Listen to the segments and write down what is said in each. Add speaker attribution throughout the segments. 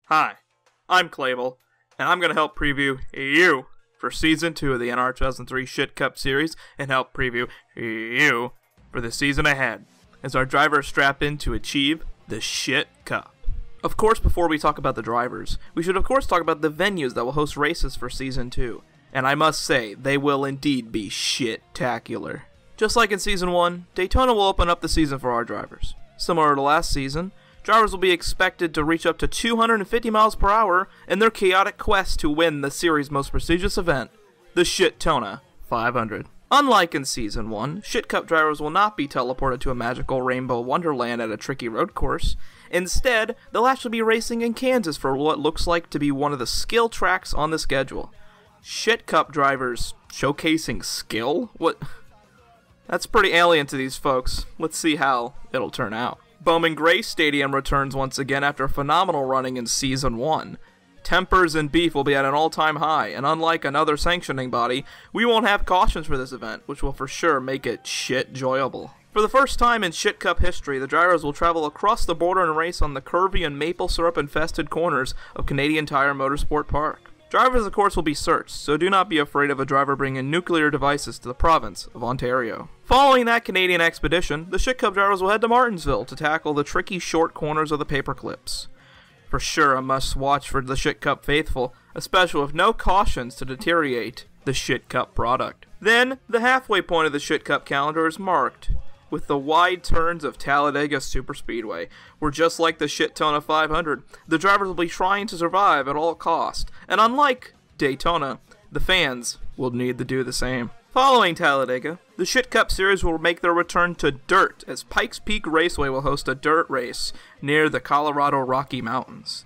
Speaker 1: Hi, I'm Clavel, and I'm going to help preview you for Season 2 of the NR2003 ShitCup series and help preview you for the season ahead as our drivers strap in to achieve the ShitCup. Of course, before we talk about the drivers, we should of course talk about the venues that will host races for Season 2, and I must say, they will indeed be shit-tacular. Just like in Season 1, Daytona will open up the season for our drivers. Similar to last season, drivers will be expected to reach up to 250 miles per hour in their chaotic quest to win the series' most prestigious event, the Shitona 500. Unlike in Season 1, ShitCup drivers will not be teleported to a magical rainbow wonderland at a tricky road course. Instead, they'll actually be racing in Kansas for what looks like to be one of the skill tracks on the schedule. ShitCup drivers showcasing skill? What? That's pretty alien to these folks. Let's see how it'll turn out. Bowman Gray Stadium returns once again after phenomenal running in Season 1. Tempers and beef will be at an all-time high, and unlike another sanctioning body, we won't have cautions for this event, which will for sure make it shit-joyable. For the first time in ShitCup history, the drivers will travel across the border and race on the curvy and maple syrup-infested corners of Canadian Tire Motorsport Park. Drivers, of course, will be searched, so do not be afraid of a driver bringing nuclear devices to the province of Ontario. Following that Canadian expedition, the ShitCup drivers will head to Martinsville to tackle the tricky short corners of the paperclips. For sure a must-watch for the ShitCup faithful, especially with no cautions to deteriorate the ShitCup product. Then, the halfway point of the ShitCup calendar is marked with the wide turns of Talladega Superspeedway, where just like the Shitona 500, the drivers will be trying to survive at all costs, and unlike Daytona, the fans will need to do the same. Following Talladega, the ShitCup series will make their return to dirt, as Pikes Peak Raceway will host a dirt race near the Colorado Rocky Mountains.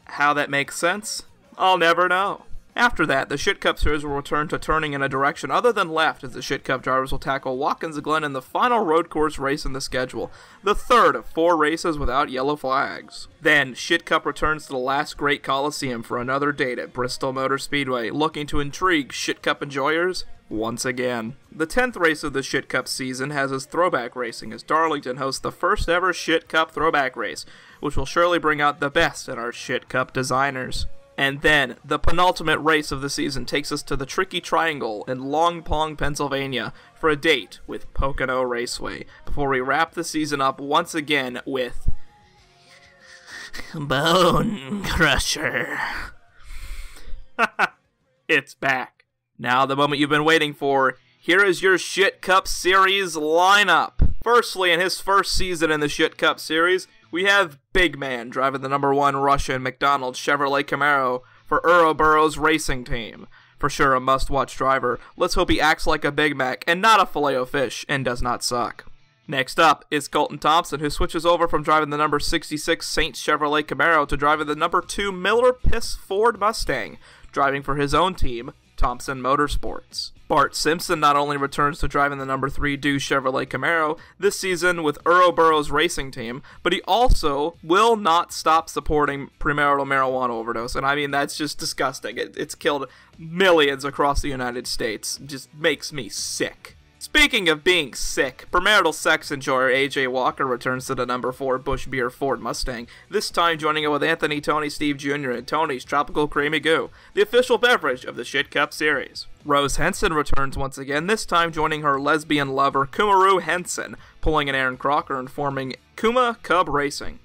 Speaker 1: How that makes sense? I'll never know. After that, the ShitCup series will return to turning in a direction other than left as the ShitCup drivers will tackle Watkins Glen in the final road course race in the schedule, the third of 4 races without yellow flags. Then, ShitCup returns to the last great Coliseum for another date at Bristol Motor Speedway, looking to intrigue ShitCup enjoyers once again. The 10th race of the ShitCup season has its throwback racing as Darlington hosts the first ever ShitCup throwback race, which will surely bring out the best in our ShitCup designers. And then, the penultimate race of the season takes us to the Tricky Triangle in Long Pong, Pennsylvania, for a date with Pocono Raceway, before we wrap the season up once again with Bone Crusher. It's back. Now the moment you've been waiting for, here is your ShitCup series lineup. Firstly, in his first season in the ShitCup series, we have Big Man driving the #1 Russian McDonald's Chevrolet Camaro for Ouroboros Racing Team. For sure a must-watch driver. Let's hope he acts like a Big Mac and not a Filet-O-Fish and does not suck. Next up is Colton Thompson, who switches over from driving the #66 Saints Chevrolet Camaro to driving the #2 Miller Piss Ford Mustang, driving for his own team, Thompson Motorsports. Bart Simpson not only returns to driving the #3 Dew Chevrolet Camaro this season with Ouroboros Racing Team, but he also will not stop supporting premarital marijuana overdose, and I mean, that's just disgusting. It's killed millions across the United States. It just makes me sick. Speaking of being sick, premarital sex enjoyer AJ Walker returns to the #4 Busch Beer Ford Mustang, this time joining it with Anthony Tony Steve Jr. and Tony's Tropical Creamy Goo, the official beverage of the ShitCup series. Rose Henson returns once again, this time joining her lesbian lover Kumaru Henson, pulling an Aaron Crocker and forming Kuma Cub Racing.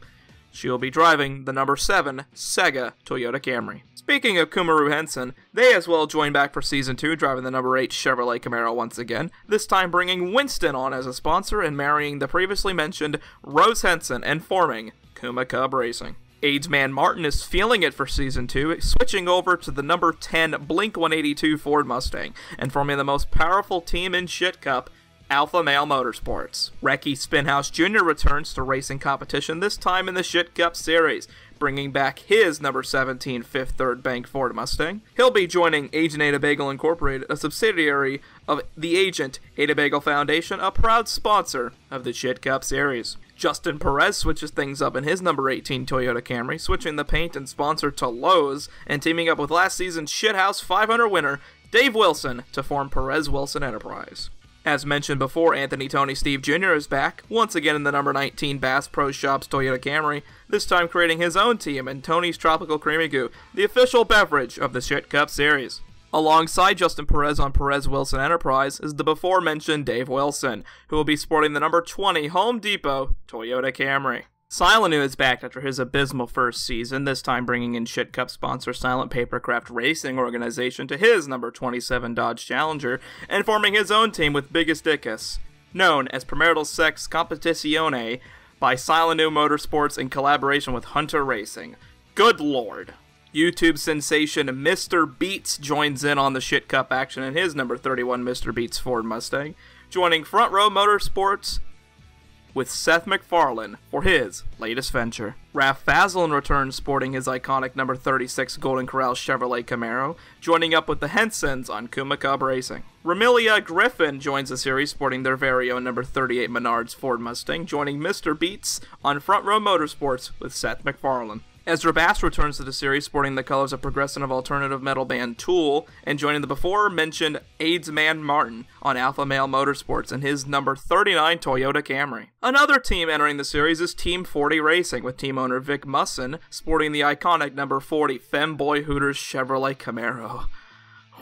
Speaker 1: She will be driving the #7 Sega Toyota Camry. Speaking of Kumaru Henson, they as well join back for Season 2, driving the #8 Chevrolet Camaro once again, this time bringing Winston on as a sponsor and marrying the previously mentioned Rose Henson and forming Kuma Cub Racing. AIDS-Man Martin is feeling it for Season 2, switching over to the #10 Blink-182 Ford Mustang and forming the most powerful team in ShitCup, Alpha Male Motorsports. Recky Spinhouse Jr. returns to racing competition, this time in the ShitCup series, bringing back his #17 Fifth Third Bank Ford Mustang. He'll be joining Agent Ada Bagel Incorporated, a subsidiary of the Agent Ada Bagel Foundation, a proud sponsor of the ShitCup series. Justin Perez switches things up in his #18 Toyota Camry, switching the paint and sponsor to Lowe's, and teaming up with last season's Shithouse 500 winner Dave Wilson to form Perez Wilson Enterprise. As mentioned before, Anthony Tony Steve Jr. is back, once again in the number 19 Bass Pro Shops Toyota Camry, this time creating his own team in Tony's Tropical Creamy Goo, the official beverage of the ShitCup series. Alongside Justin Perez on Perez Wilson Enterprise is the before-mentioned Dave Wilson, who will be sporting the number 20 Home Depot Toyota Camry. Silenu is back after his abysmal first season, this time bringing in ShitCup sponsor Silent Papercraft Racing Organization to his number 27 Dodge Challenger, and forming his own team with Biggest Dickus, known as Premarital Sex Competizione by Silenu Motorsports in collaboration with Hunter Racing. Good lord. YouTube sensation Mr. Beats joins in on the ShitCup action in his number 31 Mr. Beats Ford Mustang, joining Front Row Motorsports with Seth MacFarlane for his latest venture. Raph Fazlin returns sporting his iconic number 36 Golden Corral Chevrolet Camaro, joining up with the Hensons on Kuma Cub Racing. Ramilia Griffin joins the series sporting their very own number 38 Menards Ford Mustang, joining Mr. Beats on Front Row Motorsports with Seth MacFarlane. Ezra Bass returns to the series sporting the colors of progressive alternative metal band Tool, and joining the before-mentioned AIDS Man Martin on Alpha Male Motorsports in his number 39 Toyota Camry. Another team entering the series is Team 40 Racing, with team owner Vic Musson sporting the iconic number 40 Femboy Hooters Chevrolet Camaro.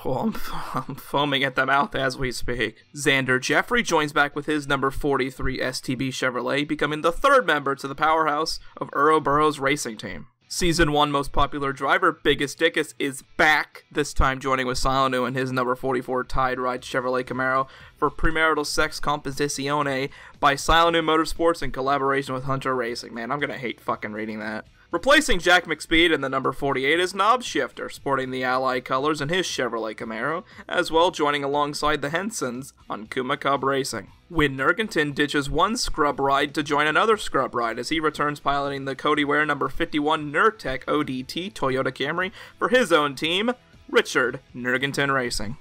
Speaker 1: Oh, I'm foaming at the mouth as we speak. Xander Jeffrey joins back with his number 43 STB Chevrolet, becoming the third member to the powerhouse of Burrow's racing team. Season 1 most popular driver, Biggest Dickus, is back, this time joining with Silenu and his number 44 Tide Ride Chevrolet Camaro for Premarital Sex Competizione by Silenu Motorsports in collaboration with Hunter Racing. Man, I'm gonna hate fucking reading that. Replacing Jack McSpeed in the number 48 is Knob Shifter, sporting the Ally colors in his Chevrolet Camaro, as well joining alongside the Hensons on Kuma Cub Racing. Win Nergenton ditches one scrub ride to join another scrub ride as he returns piloting the Cody Ware number 51 Nurtec ODT Toyota Camry for his own team, Richard Nergenton Racing.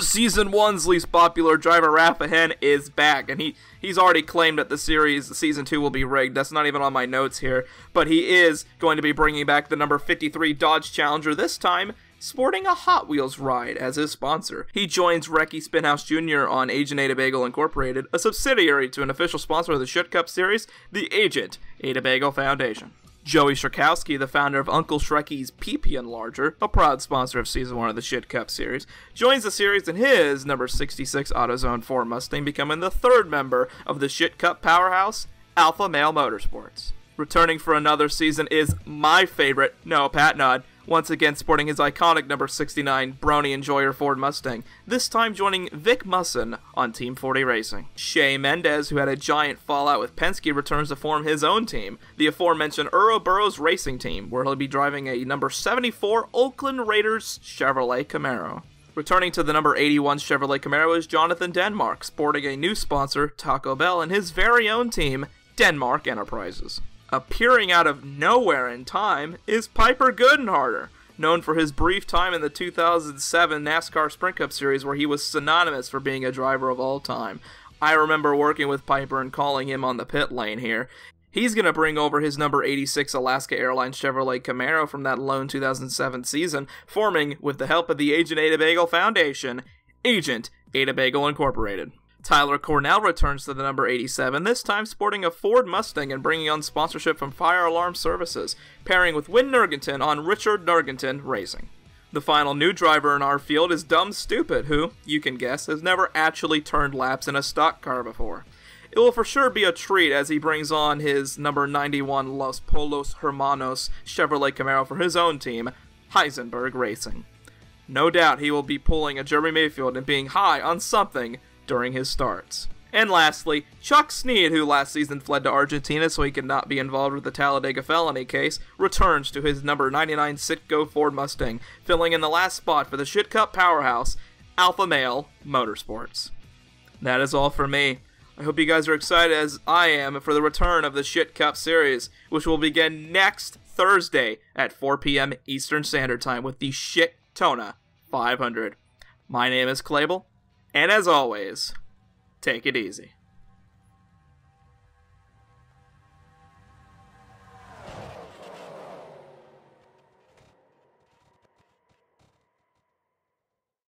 Speaker 1: Season 1's least popular driver, Rafa Hen, is back, and he's already claimed that the series, Season 2, will be rigged. That's not even on my notes here, but he is going to be bringing back the number 53 Dodge Challenger, this time sporting a Hot Wheels ride as his sponsor. He joins Recky Spinhouse Jr. on Agent Ada Bagel Incorporated, a subsidiary to an official sponsor of the ShitCup series, the Agent Ada Bagel Foundation. Joey Shrekowski, the founder of Uncle Shrekky's PP Enlarger, a proud sponsor of Season 1 of the ShitCup series, joins the series in his number 66 AutoZone 4 Mustang, becoming the third member of the ShitCup powerhouse, Alpha Male Motorsports. Returning for another season is my favorite, no, Pat Nudd, once again sporting his iconic number 69 Brony Enjoyer Ford Mustang, this time joining Vic Musson on Team 40 Racing. Shea Mendez, who had a giant fallout with Penske, returns to form his own team, the aforementioned Burrow's Racing Team, where he'll be driving a number 74 Oakland Raiders Chevrolet Camaro. Returning to the number 81 Chevrolet Camaro is Jonathan Denmark, sporting a new sponsor, Taco Bell, and his very own team, Denmark Enterprises. Appearing out of nowhere in time is Piper Goodenharder, known for his brief time in the 2007 NASCAR Sprint Cup Series where he was synonymous for being a driver of all time. I remember working with Piper and calling him on the pit lane here. He's going to bring over his number 86 Alaska Airlines Chevrolet Camaro from that lone 2007 season, forming, with the help of the Agent Ada Bagel Foundation, Agent Ada Bagel Incorporated. Tyler Cornell returns to the number 87, this time sporting a Ford Mustang and bringing on sponsorship from Fire Alarm Services, pairing with Win Nergenton on Richard Nergenton Racing. The final new driver in our field is Dumb Stupid, who, you can guess, has never actually turned laps in a stock car before. It will for sure be a treat as he brings on his number 91 Los Polos Hermanos Chevrolet Camaro for his own team, Heisenberg Racing. No doubt he will be pulling a Jeremy Mayfield and being high on something during his starts. And lastly, Chuck Snead, who last season fled to Argentina so he could not be involved with the Talladega felony case, returns to his number 99 Citgo Ford Mustang, filling in the last spot for the ShitCup powerhouse, Alpha Male Motorsports. That is all for me. I hope you guys are excited as I am for the return of the ShitCup series, which will begin next Thursday at 4 p.m. Eastern Standard Time with the Shitona 500. My name is Clable, and as always, take it easy.